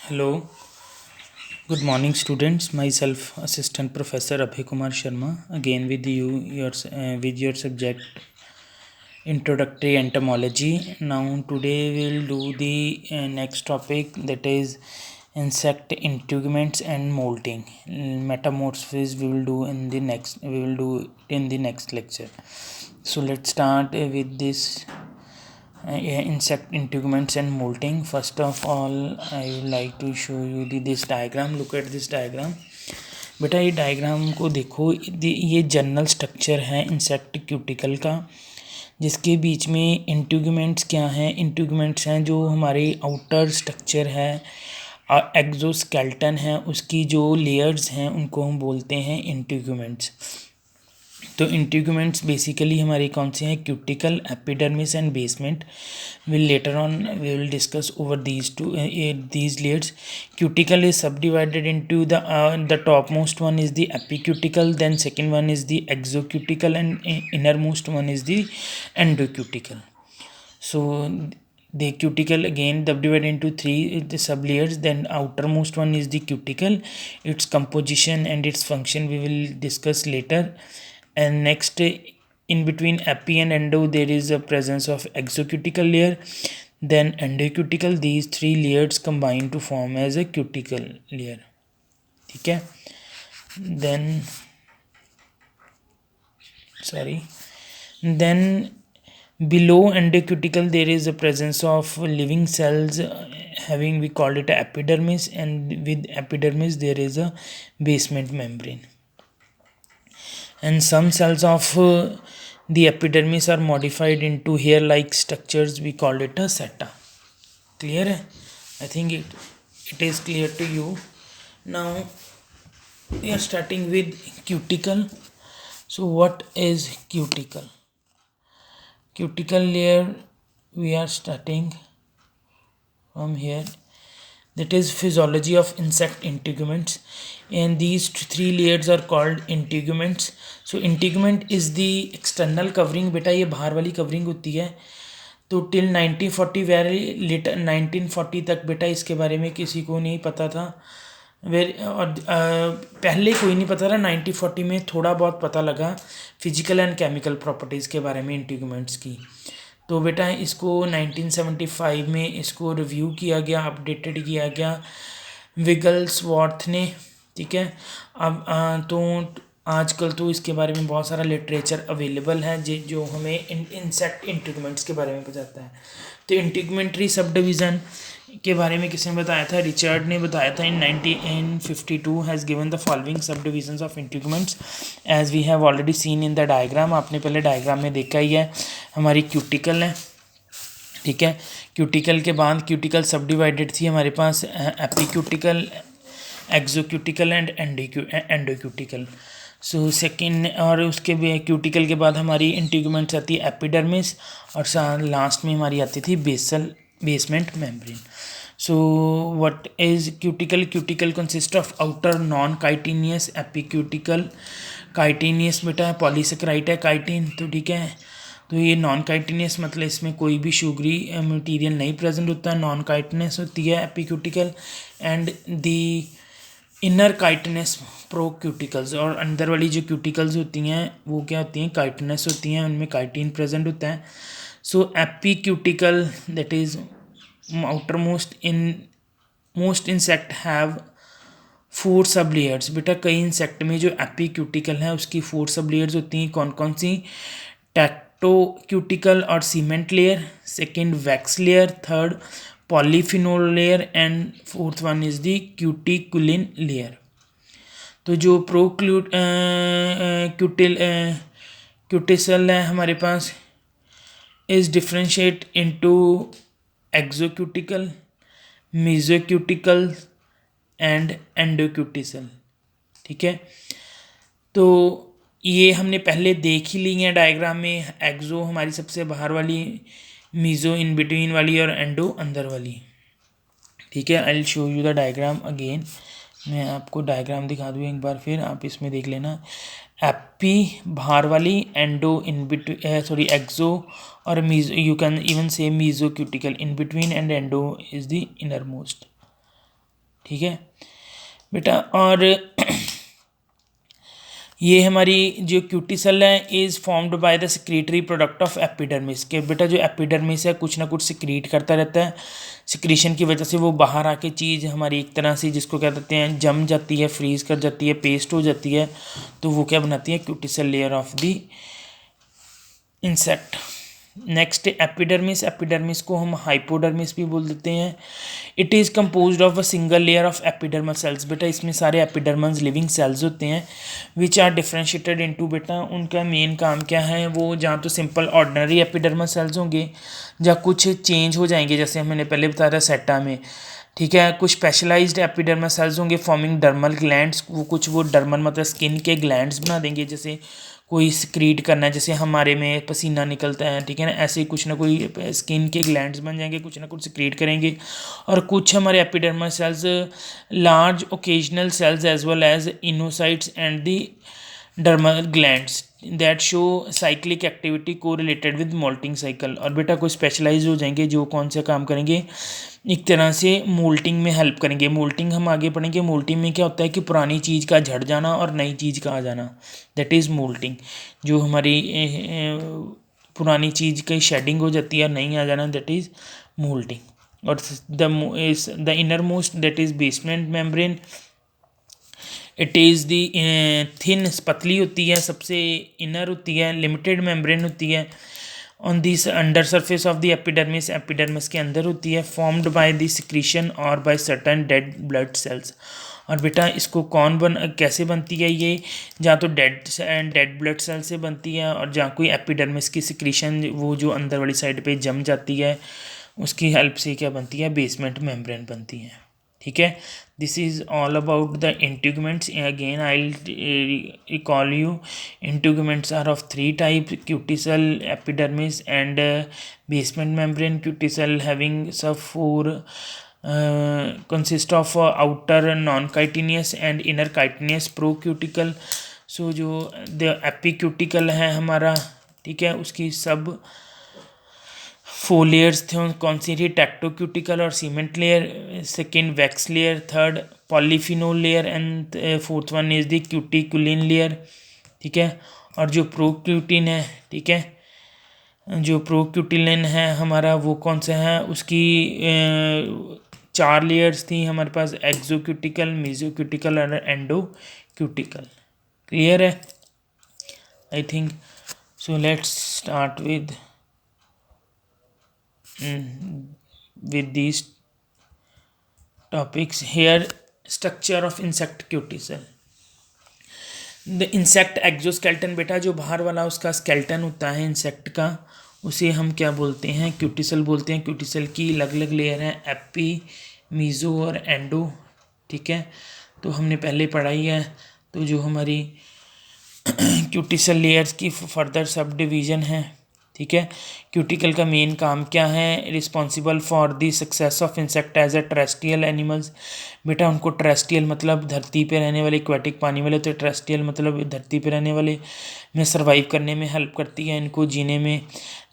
Hello, good morning, students. Myself, Assistant Professor Abhay Kumar Sharma, again with you, with your subject Introductory Entomology. Now, today we'll do the next topic, that is insect integuments and molting. Metamorphosis we will do in the next. We will do it in the next lecture. So let's start with this insect integuments and molting. First of all, I would like to show you this diagram. Look at this diagram. बेटा ये diagram को देखो, ये general structure है insect cuticle का, जिसके बीच में इंट्यूगमेंट्स क्या हैं? इंट्यूगमेंट्स हैं जो हमारे आउटर स्ट्रक्चर है, एक्जोस्केल्टन है, उसकी जो लेयर्स हैं उनको हम बोलते हैं इंट्यूगमेंट्स. तो इंट्यूगमेंट्स बेसिकली हमारी कौन सी हैं? Cuticle, epidermis and basement. Later on we will discuss over these layers. Cuticle is subdivided into the topmost one is the epicuticle, then second one is the exocuticle, and innermost one is the endocuticle. So the cuticle again subdivided into three sub layers. Then outermost one is the cuticle. Its composition and its function we will discuss later. And next, in between epi and endo there is a presence of exocutical layer, then endocuticle. These three layers combine to form as a cuticle layer. ठीक है. Then below endocuticle there is a presence of living cells, having, we call it epidermis, and with epidermis there is a basement membrane. And some cells of the epidermis are modified into hair-like structures. We call it a seta. Clear है? I think it is clear to you. Now we are starting with cuticle. So what is cuticle? Cuticle layer we are starting from here. That is physiology of insect integuments, and these three layers are called integuments. So integument is the external covering. बेटा ये बाहर वाली covering होती है. तो till 1940 very later 1940 तक बेटा इसके बारे में किसी को नहीं पता था. और पहले कोई नहीं पता था. 1940 में थोड़ा बहुत पता लगा फिजिकल एंड केमिकल प्रॉपर्टीज़ के बारे में इंटीग्यूमेंट्स की. तो बेटा इसको 1975 में इसको रिव्यू किया गया, अपडेटेड किया गया विगल्सवॉर्थ ने. ठीक है. अब तो आजकल तो इसके बारे में बहुत सारा लिटरेचर अवेलेबल है जो हमें इंसेक्ट इंटीग्यूमेंट्स के बारे में बताता है. तो इंटीग्यूमेंट्री सब डिवीज़न के बारे में किसने बताया था? रिचर्ड ने बताया था. In 1952 has given the following subdivisions of integuments as we have already seen in the diagram. आपने पहले डायग्राम में देखा ही है. हमारी क्यूटिकल है. ठीक है. क्यूटिकल के बाद क्यूटिकल सब डिवाइडेड थी हमारे पास एपीक्यूटिकल, एक्सोक्यूटिकल एंड एंडोक्यूटिकल. सो सेकेंड, और उसके क्यूटिकल के बाद हमारी इंटीग्यूमेंट्स आती है एपिडर्मिस, और लास्ट में हमारी आती थी basement membrane. So what is cuticle? Cuticle consists of outer non-chitinous epicuticle. chitinous बेटा पॉलीसेकेराइड है काइटिन. तो ठीक है. तो ये नॉन काइटिनियस मतलब इसमें कोई भी शुगरी मटेरियल नहीं प्रेजेंट होता है. नॉन काइटिनस होती है एपीक्यूटिकल. एंड दी इनर काइटिनस प्रोक्यूटिकल्स, और अंदर वाली जो क्यूटिकल्स होती हैं वो क्या होती हैं? काइटिनस होती हैं. उनमें काइटिन प्रेजेंट होता है. So epicuticle, that is outermost in most insect have 4 सब लेयर्स. बेटा कई इंसेक्ट में जो एपीक्यूटिकल है उसकी 4 सब लेयर्स होती हैं. कौन कौन सी? टैक्टोक्यूटिकल और cement layer, second wax layer, third polyphenol layer, and fourth one is the cuticulin layer. तो जो क्यूटिसल है हमारे पास is differentiate into exocuticle, mesocuticle and endocuticle. ठीक है. तो ये हमने पहले देख ही ली है डायग्राम में. एक्सो हमारी सबसे बाहर वाली, मीज़ो इन बिटवीन वाली, और एंडो अंदर वाली. ठीक है. I will show you the diagram again. मैं आपको डायग्राम दिखा दूँ एक बार फिर, आप इसमें देख लेना. एपी बाहर वाली, endo in between, sorry exo और meso, you can even say meso cuticle in between and endo is the innermost. ठीक है बेटा, और ये हमारी जो क्यूटिसल है is formed by the secretory product of epidermis, के बेटा जो एपिडर्मिस है कुछ ना कुछ सिक्रीट करता रहता है, सिक्रीशन की वजह से वो बाहर आके चीज़ हमारी एक तरह से जिसको क्या कहते हैं जम जाती है, फ्रीज कर जाती है, पेस्ट हो जाती है, तो वो क्या बनाती है cuticle layer of the insect. Next epidermis, epidermis को हम हाइपोडर्मिस भी बोल देते हैं। It is composed of a single layer of epidermal cells, बेटा इसमें सारे एपिडर्मल्स लिविंग सेल्स होते हैं विच आर डिफ्रेंशिएटेड इनटू, बेटा उनका मेन काम क्या है, वो जहाँ तो सिंपल ऑर्डिनरी एपिडर्मल सेल्स होंगे या कुछ चेंज हो जाएंगे, जैसे मैंने पहले बताया था सेटा में। ठीक है, कुछ स्पेशलाइज्ड एपिडर्मल सेल्स होंगे फॉर्मिंग डर्मल ग्लैंड्स, वो कुछ वो डर्मल मतलब स्किन के ग्लैंड्स बना देंगे, जैसे कोई स्क्रीट करना है, जैसे हमारे में पसीना निकलता है, ठीक है ना, ऐसे ही कुछ ना कोई स्किन के ग्लैंड्स बन जाएंगे, कुछ ना कुछ स्क्रीट करेंगे। और कुछ हमारे epidermal cells large occasional cells as well as oenocytes and the dermal glands that show cyclic activity को रिलेटेड विद मोल्टिंग साइकिल। और बेटा कोई स्पेशलाइज हो जाएंगे जो कौन सा काम करेंगे, एक तरह से मोल्टिंग में हेल्प करेंगे। मोल्टिंग हम आगे पढ़ेंगे, मोल्टिंग में क्या होता है कि पुरानी चीज़ का झड़ जाना और नई चीज़ का आ जाना, दैट इज़ मोल्टिंग। जो हमारी पुरानी चीज़ की शेडिंग हो जाती है, नई आ जाना, दैट इज़ मोल्टिंग। और the inner most that is basement membrane, it is the thin, पतली होती है, सबसे इनर होती है, लिमिटेड मेम्ब्रेन होती है on this under surface of the epidermis, epidermis के अंदर होती है, फॉर्म्ड बाय द सिक्रीशन और by certain dead blood cells. और बेटा इसको कैसे बनती है ये, जहाँ तो डेड ब्लड सेल से बनती है, और जहाँ कोई एपिडर्मिस की सिक्रीशन वो जो अंदर वाली साइड पे जम जाती है उसकी हेल्प से क्या बनती है, बेसमेंट मेम्ब्रेन बनती है। ठीक है, this is all about the integuments. Again I recall you, integuments are of three type, cuticle, epidermis and basement membrane. Cuticle having sub four consist of outer non-chitinous and inner chitinous procuticle। So जो the एपिक्यूटिकल है हमारा, ठीक है, उसकी सब 4 layers थे, कौन सी थी, टेक्टोक्यूटिकल और cement layer, second wax layer, third polyphenol layer and fourth one is the cuticulin layer. ठीक है, और जो प्रोक्यूटिन है, ठीक है, जो प्रोक्यूटिलिन है हमारा वो कौन सा है, उसकी 4 लेयर्स थी हमारे पास, एक्सोक्यूटिकल, मेसोक्यूटिकल और एंडोक्यूटिकल। क्लियर है I think. So let's start with these topics here। structure of insect cuticule, the insect exoskeleton, बेटा जो बाहर वाला उसका स्केल्टन होता है इंसेक्ट का, उसे हम क्या बोलते हैं, क्यूटिसल बोलते हैं। क्यूटिसल की अलग अलग लेयर हैं, एपी, मीजो और एंडो। ठीक है, तो हमने पहले पढ़ाई है। तो जो हमारी क्यूटिसल लेयर्स की फर्दर सब डिवीज़न है। ठीक है, क्यूटिकल का मेन काम क्या है, responsible for the success of insect as a terrestrial animals. बेटा उनको टेरेस्ट्रियल मतलब धरती पे रहने वाले, एक्वेटिक पानी वाले, तो टेरेस्ट्रियल मतलब धरती पे रहने वाले में सर्वाइव करने में हेल्प करती है, इनको जीने में।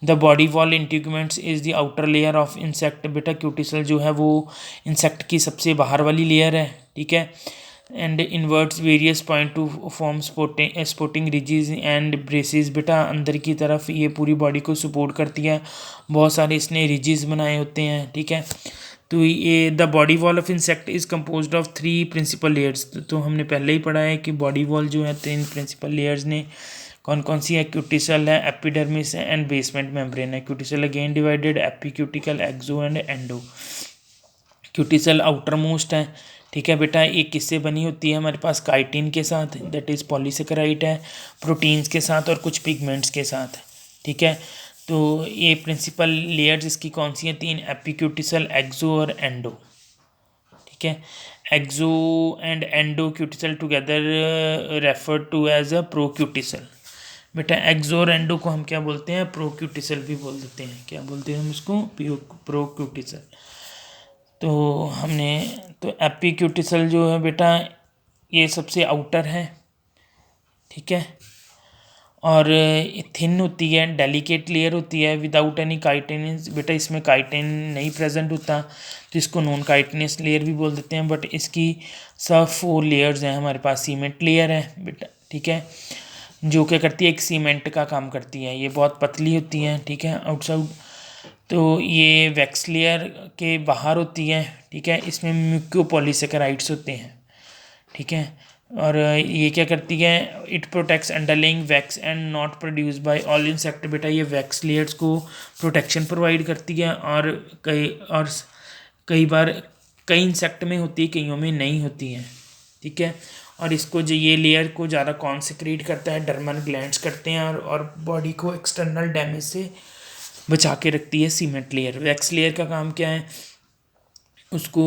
The body wall integuments is the outer layer of insect. बेटा क्यूटिसल जो है वो इंसेक्ट की सबसे बाहर वाली लेयर है। ठीक है, and inverts various point to form supporting ridges and braces. बेटा अंदर की तरफ ये पूरी बॉडी को सपोर्ट करती है, बहुत सारे इसने रिजीज बनाए होते हैं। ठीक है, तो ये the body wall of insect is composed of 3 principal layers. तो हमने पहले ही पढ़ा है कि बॉडी वॉल जो है 3 प्रिंसिपल लेयर्स ने कौन कौन सी है, क्यूटिसल है, एपिडर्मिस है एंड बेसमेंट मेम्ब्रेन है। Cuticle again divided, epicuticle, exo and endo. Cuticle outermost है। ठीक है बेटा, ये किससे बनी होती है हमारे पास, काइटिन के साथ, दैट इज़ पॉलीसेकेराइड है, प्रोटीन्स के साथ और कुछ पिगमेंट्स के साथ। ठीक है, तो ये प्रिंसिपल लेयर्स इसकी कौन सी हैं, 3, एपिक्यूटिसल, एक्सो और एंडो। ठीक है, exo and endo cuticle together refer to as a procuticle. बेटा एक्सो और एंडो को हम क्या बोलते हैं, प्रोक्यूटिसल भी बोल देते हैं। क्या बोलते हैं हम इसको, प्रोक्यूटिसल। तो हमने तो एपिक्यूटिसल जो है बेटा ये सबसे आउटर है। ठीक है, और थिन होती है, डेलिकेट लेयर होती है विदाउट एनी काइटिनस। बेटा इसमें काइटिन नहीं प्रेजेंट होता तो इसको नॉन काइटिनस लेयर भी बोल देते हैं। बट इसकी सब 4 लेयर्स हैं। हमारे पास सीमेंट लेयर है बेटा, ठीक है, जो क्या करती है, एक सीमेंट का काम करती है। ये बहुत पतली होती हैं, ठीक है, आउटसाइड। तो ये वैक्स लेयर के बाहर होती है, ठीक है। इसमें म्यूकोपॉलीसेकेराइड्स होते हैं, ठीक है। और ये क्या करती है, it protects underlying wax and not produce by all insect. बेटा ये वैक्स लेयर्स को प्रोटेक्शन प्रोवाइड करती है और कई बार कई इंसेक्ट में होती है, कईयों में नहीं होती हैं, ठीक है। और इसको जो ये लेयर को ज़्यादा कॉन्सेक्रेट करता है, डर्मल ग्लैंड्स करते हैं और बॉडी को एक्सटर्नल डैमेज से बचा के रखती है सीमेंट लेयर। वैक्स लेयर का काम क्या है, उसको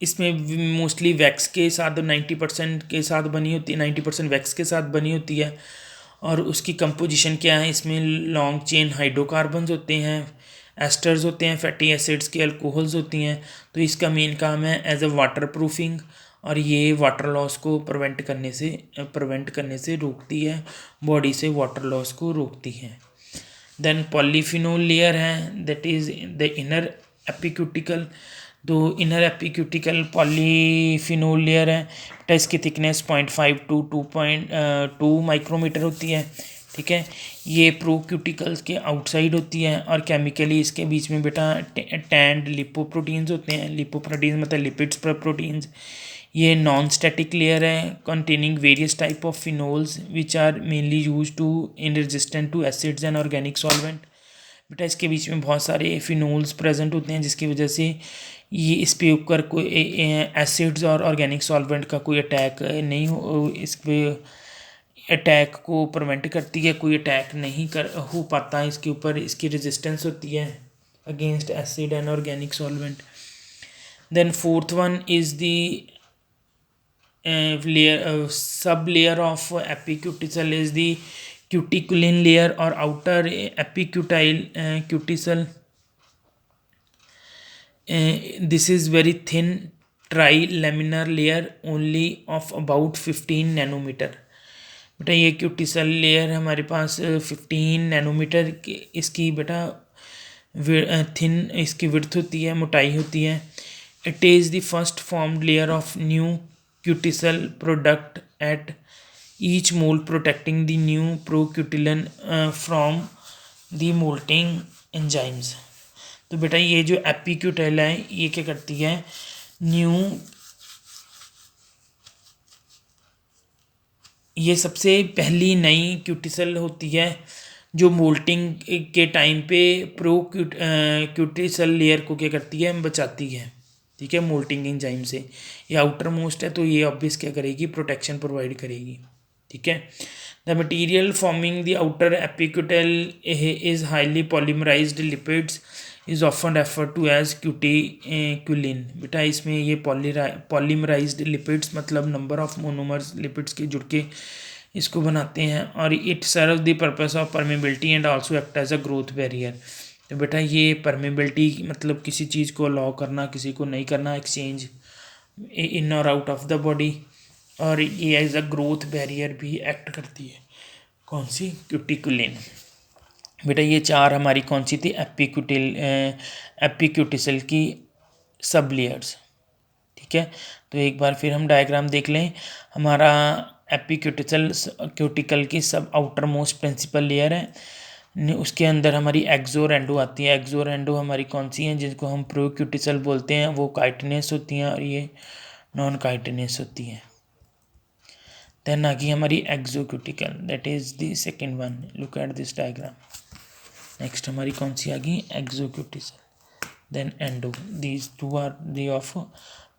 इसमें मोस्टली वैक्स के साथ 90% के साथ बनी होती है, 90% वैक्स के साथ बनी होती है। और उसकी कंपोजिशन क्या है, इसमें लॉन्ग चेन हाइड्रोकार्बन्स होते हैं, एस्टर्स होते हैं, फैटी एसिड्स की अल्कोहल्स होती हैं। तो इसका मेन काम है एज अ वाटर प्रूफिंग, और ये वाटर लॉस को प्रिवेंट करने से रोकती है, बॉडी से वाटर लॉस को रोकती है। देन पॉलीफिनोल लेयर है, दैट इज़ द इनर एपिक्यूटिकल। तो इनर एपिक्यूटिकल पॉलीफिनोल लेयर है, तो इसकी थिकनेस 0.5 टू 2.2 माइक्रोमीटर होती है, ठीक है। ये प्रोक्यूटिकल्स के आउटसाइड होती है और केमिकली इसके बीच में बेटा टैंड लिपोप्रोटीन्स होते हैं। लिपोप्रोटीन्स मतलब लिपिड्स प्रोटीन्स। ये नॉन स्टैटिक लेयर है containing various type of phenols which are mainly use to in resistant to acids and organic solvent. बेटा इसके बीच में बहुत सारे फिनोल्स प्रेजेंट होते हैं जिसकी वजह से ये इस पे ऊपर कोई एसिड्स और ऑर्गेनिक सॉल्वेंट का कोई अटैक नहीं हो, इस पे अटैक को प्रिवेंट करती है, कोई अटैक नहीं हो पाता इसके ऊपर, इसकी रेजिस्टेंस होती है against acid and organic solvent. Then fourth one is the sub layer of epicuticle is the cuticulin layer or outer epicutile cuticle. This is very thin trilaminar layer only of about 15 nanometer. बेटा ये क्यूटिसल layer हमारे पास 15 nanometre की इसकी बेटा thin इसकी width होती है, मोटाई होती है। It is the first formed layer of new cuticle product at each mold protecting the new procutulin from the molting enzymes. तो बेटा ये जो एपिक्यूटिल है ये क्या करती है, ये सबसे पहली नई क्यूटिसल होती है जो मोल्टिंग के टाइम पे क्यूटिसल लेयर को क्या करती है, बचाती है, ठीक है, मोल्टिंग एंजाइम से। ये आउटर मोस्ट है तो ये ऑब्वियस क्या करेगी, प्रोटेक्शन प्रोवाइड करेगी, ठीक है। The material forming the outer epicuticle is highly polymerised lipids is often refer to as cuticulin. बेटा इसमें ये पॉलीमराइज्ड लिपिड्स मतलब नंबर ऑफ मोनोमर्स लिपिड्स के जुड़ के इसको बनाते हैं। और it serve the purpose of permeability and also act as a growth barrier. तो बेटा ये परमेबिलिटी मतलब किसी चीज़ को अलाउ करना, किसी को नहीं करना, एक्सचेंज इन और आउट ऑफ द बॉडी, और ये एज अ ग्रोथ बैरियर भी एक्ट करती है। कौन सी, क्यूटिकुलिन। बेटा ये 4 हमारी कौन सी थी, एपिक्यूटिसल की सब लेयर्स, ठीक है। तो एक बार फिर हम डायग्राम देख लें। हमारा एपिक्यूटिसल क्यूटिकल की सब आउटर मोस्ट प्रिंसिपल लेयर है, उसके अंदर हमारी एक्सो और एंडो आती है। एक्सो और एंडो हमारी कौन सी हैं, जिनको हम प्रोक्यूटिसल बोलते हैं, वो काइटिनेस होती हैं और ये नॉन काइटिनेस होती हैं। देन आ गई हमारी exocuticle, that is the second one, look at this diagram. Next हमारी कौन सी आ गई, exocuticle, then endo. These two are the of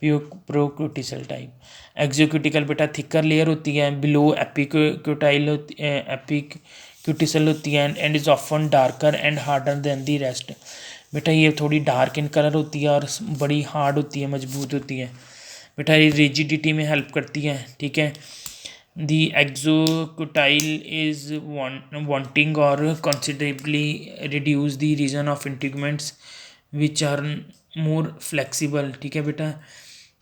procuticle type. Exocuticle बेटा थिकर लेयर होती है, बिलो एपिक्यूटिसल होती है and is often darker and harder than the rest. बेटा ये थोड़ी डार्क इन कलर होती है और बड़ी हार्ड होती है, मजबूत होती है। बेटा ये रिजिडिटी में हेल्प करती है, ठीक है। The exocutile is wanting or considerably reduce the region of integuments which are more flexible, ठीक है बेटा।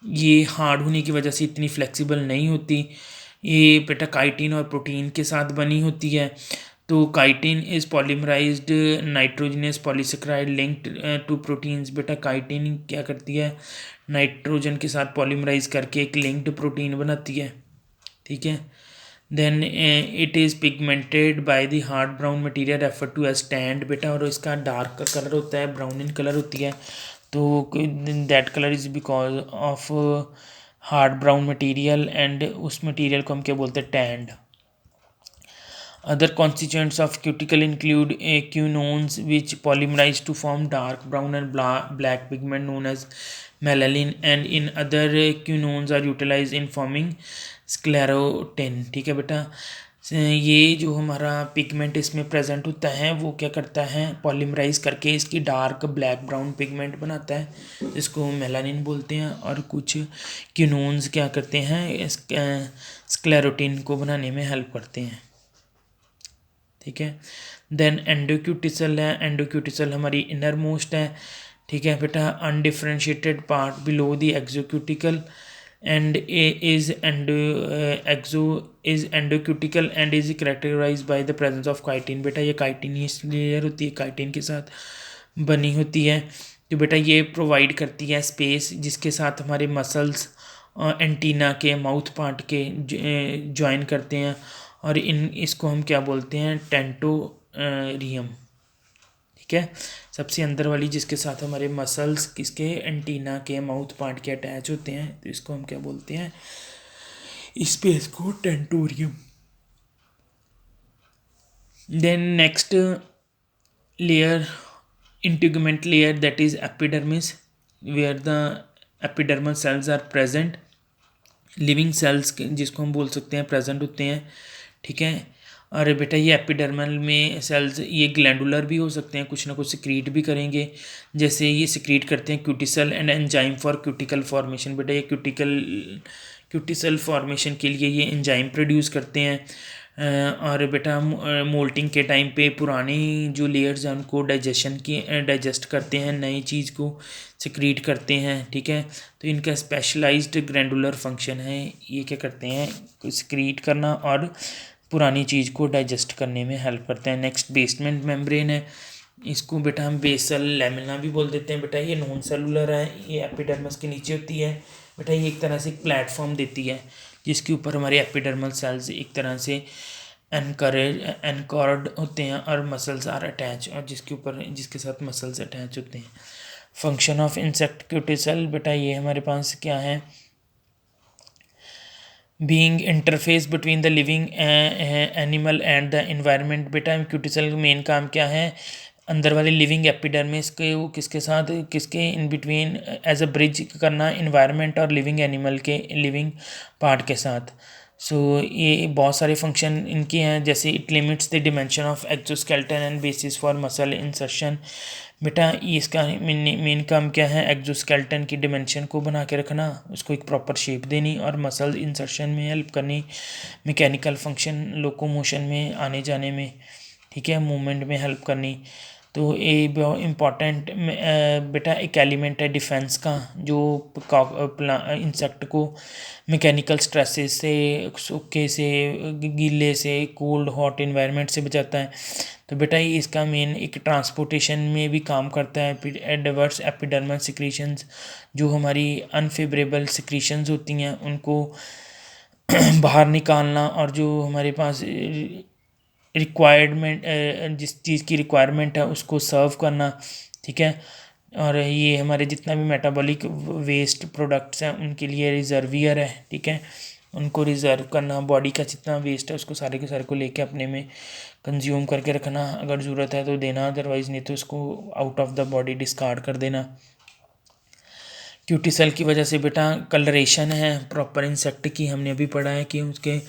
ये हार्ड होने की वजह से इतनी फ्लेक्सिबल नहीं होती, ये बेटा काइटिन और प्रोटीन के साथ बनी होती है। तो chitin is polymerised nitrogenous polysaccharide linked to proteins. बेटा काइटिन क्या करती है, नाइट्रोजन के साथ पॉलीमराइज करके एक लिंक्ड प्रोटीन बनाती है, ठीक है। Then it is pigmented by the hard brown material refer to as tanned. बेटा और इसका डार्क कलर होता है, ब्राउन इन कलर होती है, तो that colour is because of hard brown material, and उस मटेरियल को हम क्या बोलते हैं, stand. Other constituents of cuticle include quinones, which polymerize to form dark brown and black pigment known as melanin, and in other quinones are utilized in forming sclerotin। ठीक है बेटा, ये जो हमारा पिगमेंट इसमें प्रेजेंट होता है वो क्या करता है, पॉलीमराइज करके इसकी डार्क ब्लैक ब्राउन पिगमेंट बनाता है, इसको मेलानिन बोलते हैं। और कुछ क्यूनोन्स क्या करते हैं, स्क्लेरोटिन को बनाने में हेल्प करते हैं, ठीक है। देन एंडोक्यूटिसल है, एंडोक्यूटिसल हमारी इनर मोस्ट है, ठीक है बेटा, undifferentiated part below the exocuticle, and is endocuticle and is characterise by the presence of chitin. बेटा ये काइटिन लेयर होती है, काइटिन के साथ बनी होती है। तो बेटा ये प्रोवाइड करती है स्पेस जिसके साथ हमारे मसल्स एंटीना के माउथ पार्ट के ज्वाइन करते हैं, और इसको हम क्या बोलते हैं, टेंटोरियम, ठीक है। सबसे अंदर वाली जिसके साथ हमारे मसल्स किसके, एंटीना के माउथ पार्ट के अटैच होते हैं, तो इसको हम क्या बोलते हैं, इस स्पेस को tentorium. Then next layer, integument layer, that is epidermis, where the epidermal cells are present, living cells जिसको हम बोल सकते हैं प्रेजेंट होते हैं, ठीक है। और बेटा ये एपिडर्मल में सेल्स ये ग्लैंडुलर भी हो सकते हैं, कुछ ना कुछ सिक्रीट भी करेंगे, जैसे ये सिक्रीट करते हैं cuticle and enzyme for cuticle formation. बेटा ये क्यूटिसल फॉर्मेशन के लिए ये एंजाइम प्रोड्यूस करते हैं। और बेटा मोल्टिंग के टाइम पे पुरानी जो लेयर्स हैं उनको डाइजेस्ट करते हैं, नई चीज़ को सिक्रीट करते हैं, ठीक है। तो इनका स्पेशलाइज्ड ग्लैंडुलर फंक्शन है, ये क्या करते हैं, सिक्रीट करना और पुरानी चीज़ को डाइजेस्ट करने में हेल्प करते हैं। नेक्स्ट बेसमेंट मेम्ब्रेन है, इसको बेटा हम बेसल लैमिना भी बोल देते हैं। बेटा ये नॉन सेलुलर है, ये एपिडर्मस के नीचे होती है। बेटा ये एक तरह से एक प्लेटफॉर्म देती है जिसके ऊपर हमारे एपिडर्मल सेल्स एक तरह से एनकॉर्ड होते हैं और मसल्स आर अटैच, और जिसके साथ मसल्स अटैच होते हैं। फंक्शन ऑफ इंसेक्ट क्यूटिसल, बेटा ये हमारे पास क्या है, being interface between the living animal and the environment. बेटा क्यूटिसल का मेन काम क्या है, अंदर वाले लिविंग एपिडर्मिस के वो किसके साथ, किसके in between as a bridge करना इन्वायरमेंट और लिविंग एनिमल के लिविंग पार्ट के साथ। सो ये बहुत सारे फंक्शन इनके हैं, जैसे it limits the dimension of exoskeleton and bases for muscle insertion. बेटा इसका मेन काम क्या है, एक्सोस्केलेटन की डिमेंशन को बना के रखना, उसको एक प्रॉपर शेप देनी, और मसल इंसर्शन में हेल्प करनी, मैकेनिकल फंक्शन लोकोमोशन में आने जाने में, ठीक है, मूवमेंट में हेल्प करनी। तो ये बहुत इम्पॉर्टेंट बेटा एक एलिमेंट है डिफेंस का, जो इंसेक्ट को मैकेनिकल स्ट्रेसेस से, सूखे से, गीले से, कोल्ड हॉट इन्वायरमेंट से बचाता है। तो बेटा ये इसका मेन एक ट्रांसपोर्टेशन में भी काम करता है। एडवर्स एपिडर्मल सिक्रीशंस, जो हमारी अनफेवरेबल सिक्रीशंस होती हैं उनको बाहर निकालना, और जो हमारे पास रिक्वायरमेंट जिस चीज़ की रिक्वायरमेंट है उसको सर्व करना, ठीक है। और ये हमारे जितना भी मेटाबॉलिक वेस्ट प्रोडक्ट्स हैं उनके लिए रिजर्वियर है, ठीक है, उनको रिज़र्व करना, बॉडी का जितना वेस्ट है उसको सारे के सारे को लेके अपने में कंज्यूम करके रखना, अगर ज़रूरत है तो देना, अदरवाइज़ नहीं तो उसको out of the body discard कर देना। क्यूटिसल की वजह से बेटा कलरेशन है प्रॉपर इंसेक्ट की, हमने अभी पढ़ा है कि उसके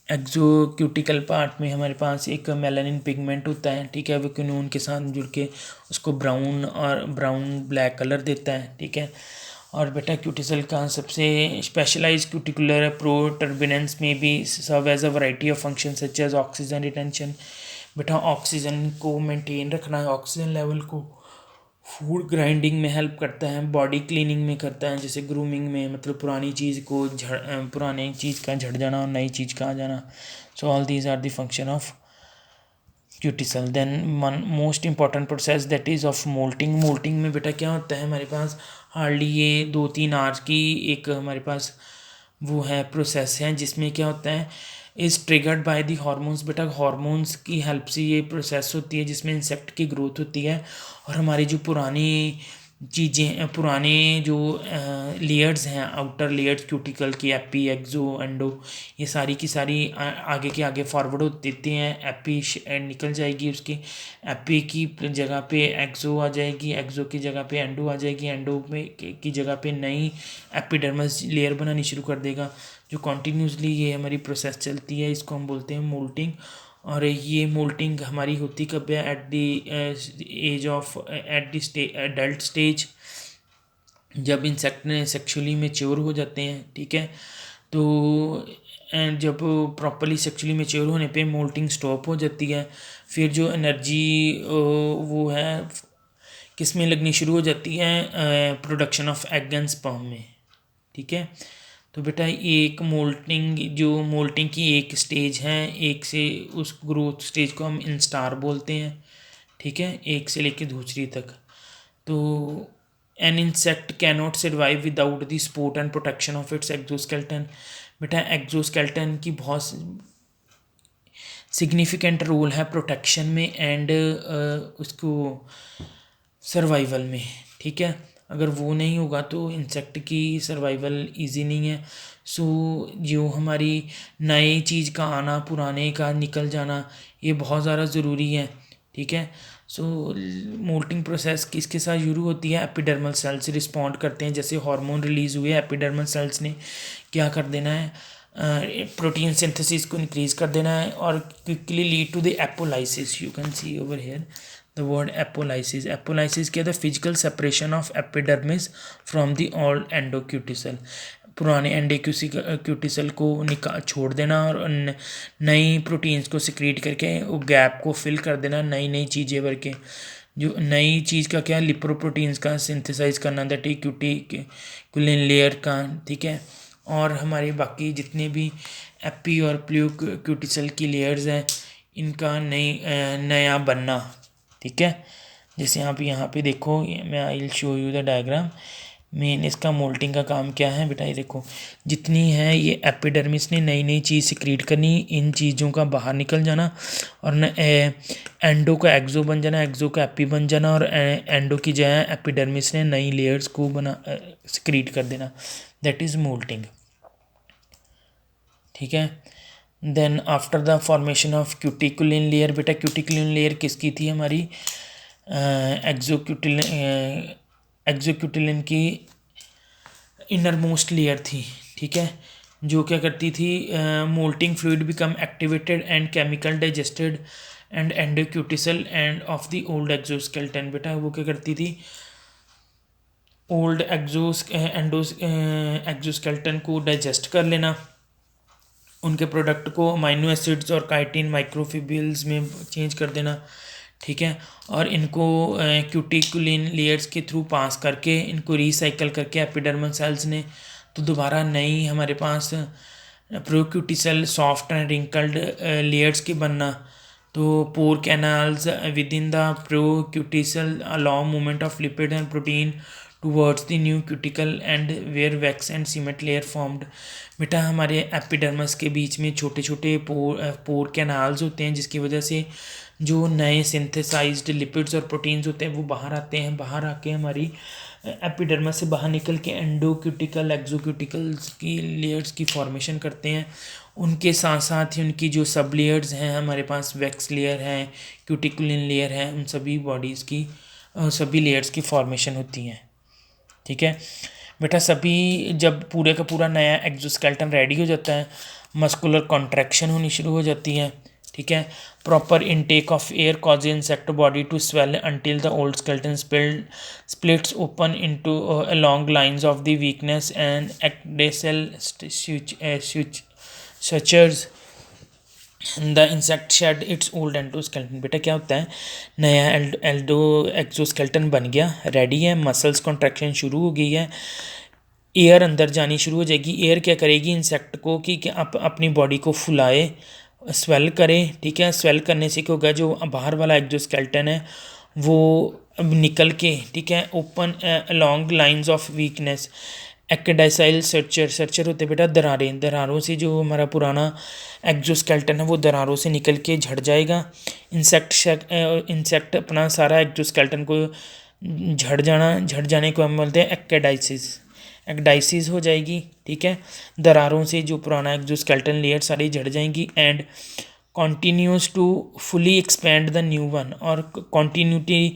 एक्सोक्यूटिकल पार्ट में हमारे पास एक मेलानिन पिगमेंट होता है, ठीक है, वो क्यूनोन के साथ जुड़ के उसको ब्राउन ब्लैक कलर देता है, ठीक है। और बेटा क्यूटिसल का सबसे स्पेशलाइज क्यूटिकुलर प्रोटर्बिनेंस में भी serve as a variety of function such as oxygen retention. बेटा ऑक्सीजन को मेंटेन रखना है, ऑक्सीजन लेवल को फूड ग्राइंडिंग में हेल्प करता है, बॉडी क्लीनिंग में करता है, जैसे ग्रूमिंग में, मतलब पुरानी चीज़ को पुरानी चीज़ का झड़ जाना और नई चीज़ का आ जाना. So all these are the function of cuticle. Then one most important process that is of moulting. Moulting में बेटा क्या होता है, हमारे पास हार्डली ये 2-3 आवर्स की एक हमारे पास वो है प्रोसेस है, जिसमें क्या होता है, is triggered by the hormones. बेटा हार्मोन्स की हेल्प से ये प्रोसेस होती है, जिसमें इंसेक्ट की ग्रोथ होती है. और हमारी जो पुरानी चीज़ें, पुराने जो लेयर्स हैं, आउटर लेयर्स क्यूटिकल की, एपी, एक्सो, एंडो, ये सारी की सारी आगे के आगे फॉरवर्ड हो देते हैं. एपी निकल जाएगी, उसकी एपी की जगह पे एक्सो आ जाएगी, एक्सो की जगह पे एंडो आ जाएगी, एंडो में की जगह पे नई एपिडर्मस लेयर बनानी शुरू कर देगा. जो कॉन्टीन्यूसली ये हमारी प्रोसेस चलती है, इसको हम बोलते हैं मोल्टिंग. और ये मोल्टिंग हमारी होती कब है, at the age of at the adult stage, जब इंसेक्ट ने सेक्सुअली मेच्योर हो जाते हैं. ठीक है, तो जब प्रॉपरली सेक्सुअली मेच्योर होने पे मोल्टिंग स्टॉप हो जाती है. फिर जो एनर्जी वो है किस में लगनी शुरू हो जाती है, production of egg and sperm में. ठीक है, तो बेटा एक मोल्टिंग की एक स्टेज है, एक से उस ग्रोथ स्टेज को हम इंस्टार बोलते हैं. ठीक है, एक से लेके दूसरी तक. तो an insect cannot survive without the support and protection of its exoskeleton. बेटा एक्सोस्केलेटन की बहुत सिग्निफिकेंट रोल है प्रोटेक्शन में एंड उसको सर्वाइवल में. ठीक है, अगर वो नहीं होगा तो इंसेक्ट की सर्वाइवल इजी नहीं है. सो जो हमारी नई चीज़ का आना, पुराने का निकल जाना, ये बहुत ज़्यादा ज़रूरी है. ठीक है, सो मोल्टिंग प्रोसेस किसके साथ शुरू होती है, एपिडर्मल सेल्स रिस्पॉन्ड करते हैं. जैसे हार्मोन रिलीज़ हुए, एपिडर्मल सेल्स ने क्या कर देना है, प्रोटीन सिंथेसिस को इंक्रीज कर देना है और quickly lead to the apolysis. You can see over here the word apolysis. Apolysis क्या, the physical separation of epidermis from the old endocuticle. पुराने क्यूटिसल को छोड़ देना और नई प्रोटीन्स को सिक्रीट करके वो गैप को फिल कर देना नई नई चीज़ें भर के. जो नई चीज़ का क्या, लिपोप्रोटीन्स का सिंथेसाइज करना, दैट इज क्यूटिकुलिन लेयर का. ठीक है, और हमारे बाकी जितने भी एपी और प्ल्यू क्यूटिसल की लेयर्स हैं, इनका नया बनना. ठीक है, जैसे यहाँ पे देखो, मैं I will show you the diagram. Main इसका मोल्टिंग का काम क्या है बेटा, ये देखो जितनी है ये एपिडर्मिस ने नई नई चीज़ सिक्रीट करनी, इन चीज़ों का बाहर निकल जाना और एंडो का एक्सो बन जाना, एक्सो का एपी बन जाना और एंडो की जगह एपिडर्मिस ने नई लेयर्स को सिक्रीट कर देना. That is moulting. ठीक है, then after the formation of cuticulin layer. बेटा क्यूटिकुलिन लेयर किसकी थी, हमारी एक्सोक्यूटिलिन की इनर मोस्ट लेयर थी. ठीक है, जो क्या करती थी, moulting fluid become activated and chemical digested and endocuticle and of the old exoskeleton. बेटा वो क्या करती थी, ओल्ड एक्सोस्केलेटन को डाइजेस्ट कर लेना, उनके प्रोडक्ट को अमाइनो एसिड्स और काइटिन माइक्रोफिब्रिल्स में चेंज कर देना. ठीक है, और इनको क्यूटिकुलिन लेयर्स के थ्रू पास करके इनको रिसाइकल करके एपिडर्मल सेल्स ने तो दोबारा नई हमारे पास procuticle soft and wrinkled layers के बनना. तो pore canals within the procuticle allow movement of lipid and protein towards the new cuticle and where wax and cement layer formed. बेटा हमारे एपिडर्मस के बीच में छोटे छोटे पोर कैनाल्स होते हैं, जिसकी वजह से जो नए सिंथेसाइज्ड लिपिड्स और प्रोटीन्स होते हैं वो बाहर आते हैं. बाहर आके हमारी एपिडर्मस से बाहर निकल के एंडोक्यूटिकल एक्सोक्यूटिकल्स की लेयर्स की फॉर्मेशन करते हैं. उनके साथ साथ ही उनकी जो सब लेयर्स हैं, हमारे पास वैक्स लेयर है, क्यूटिकुलिन लेयर है, उन सभी बॉडीज़ की सभी लेयर्स की फॉर्मेशन होती हैं. ठीक है बेटा, सभी जब पूरे का पूरा नया एक्सोस्केलेटन रेडी हो जाता है, मस्कुलर कॉन्ट्रैक्शन होनी शुरू हो जाती है. ठीक है, proper intake of air cause insect body to swell until the old skeleton splits open into along lines of the weakness and ecdactyl sutures the insect shed its old endoskeleton. बेटा क्या होता है, नया एल्डो एक्सोस्केलेटन बन गया, ready है, muscles contraction शुरू हो गई है, एयर अंदर जानी शुरू हो जाएगी। एयर क्या करेगी इंसेक्ट को कि अपनी बॉडी को फुलाए, स्वेल करे, ठीक है। स्वेल करने से क्या होगा, जो बाहर वाला एक्सोस्केलेटन है वो अब निकल के, ठीक है, open along lines of weakness. Ecdysial suture, suture होते बेटा दरारें, दरारों से जो हमारा पुराना एक्सोस्केलेटन है वो दरारों से निकल के झड़ जाएगा। इंसेक्ट अपना सारा एक्सोस्केलेटन को झड़ जाना, झड़ जाने को हम बोलते हैं एक्डाइसिस, एक्डाइसिस हो जाएगी, ठीक है। दरारों से जो पुराना एक्सोस्केलेटन लेयर सारी झड़ जाएंगी and continues to fully expand the new one. और कॉन्टीन्यूटी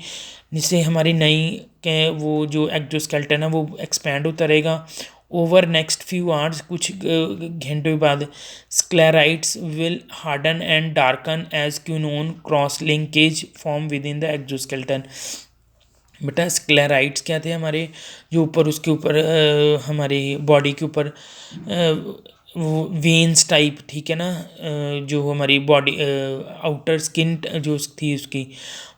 जिससे हमारी नई के वो जो एक्सोस्केलेटन है वो एक्सपैंड होता रहेगा। ओवर नेक्स्ट फ्यू आवर्स, कुछ घंटों बाद, sclerites will harden and darken as quinone cross linkage form within the exoskeleton. बेटा स्क्लेराइट्स क्या थे हमारे, जो ऊपर उसके ऊपर हमारी बॉडी के ऊपर वो वेन्स टाइप, ठीक है ना, जो हमारी बॉडी आउटर स्किन जो थी उसकी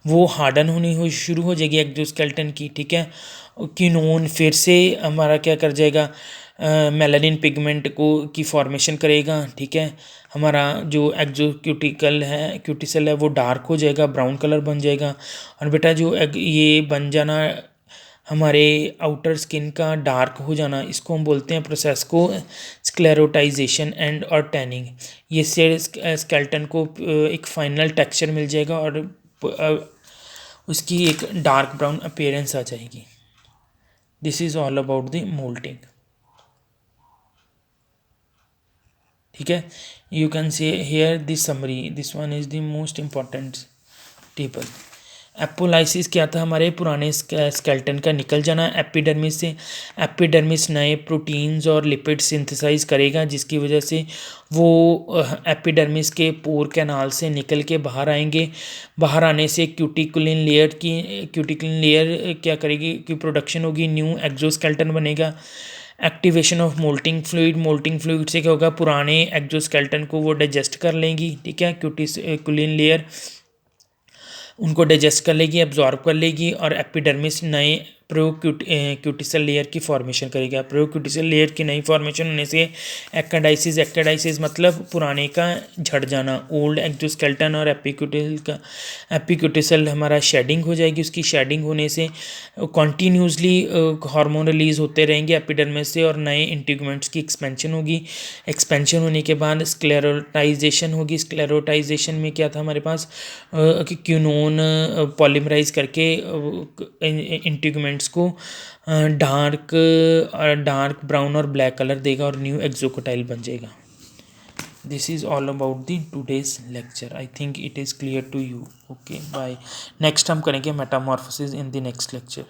वो हार्डन होनी हो शुरू हो जाएगी एक्सोस्केलेटन की, ठीक है। क्यूनोन फिर से हमारा क्या कर जाएगा, मेलानिन पिगमेंट को की फॉर्मेशन करेगा, ठीक है। हमारा जो एक्जो क्यूटिकल है, क्यूटिसल है, वो डार्क हो जाएगा, ब्राउन कलर बन जाएगा। और बेटा जो ये बन जाना हमारे आउटर स्किन का डार्क हो जाना, इसको हम बोलते हैं प्रोसेस को स्क्लेरोटाइजेशन एंड और टैनिंग। ये से स्केलेटन को एक फाइनल टेक्सचर मिल जाएगा और उसकी एक डार्क ब्राउन अपीयरेंस आ जाएगी। This is all about the moulting, ठीक है। You can say here this summary, this one is the most important table. Apolysis क्या था, हमारे पुराने स्केलेटन का निकल जाना एपिडर्मिस से। एपिडर्मिस नए प्रोटीन्स और लिपिड सिंथेसाइज करेगा, जिसकी वजह से वो एपिडर्मिस के पोर कैनाल से निकल के बाहर आएंगे। बाहर आने से क्यूटिकुलिन लेयर क्या करेगी कि प्रोडक्शन होगी, न्यू एक्सोस्केलेटन बनेगा। Activation of molting fluid, molting fluid से क्या होगा, पुराने एक्सोस्केलेटन को वो डाइजेस्ट कर लेंगी, ठीक है। क्यूटिकुलिन लेयर उनको डाइजेस्ट कर लेगी, एब्जॉर्ब कर लेगी और एपिडर्मिस नए क्यूटिसल लेयर की फॉर्मेशन करेगा। क्यूटिसल लेयर की नई फॉर्मेशन होने से एक्डाइसिस, एक्डाइसिस मतलब पुराने का झड़ जाना, ओल्ड एक्सोस्केलेटन और एपिक्यूटिसल हमारा शेडिंग हो जाएगी। उसकी शेडिंग होने से कॉन्टीन्यूसली हार्मोन रिलीज होते रहेंगे एपिडर्मिस से और नए इंटीग्यूमेंट्स की एक्सपेंशन होगी। एक्सपेंशन होने के बाद स्क्लेरोटाइजेशन होगी। स्क्लेरोटाइजेशन में क्या था हमारे पास, क्यूनोन पॉलीमराइज करके इंटीग्यूमेंट्स को डार्क ब्राउन और ब्लैक कलर देगा और न्यू एक्सोकोटाइल बन जाएगा। This is all about the today's lecture. I think it is clear to you. Okay bye. Next हम करेंगे metamorphosis in the next lecture.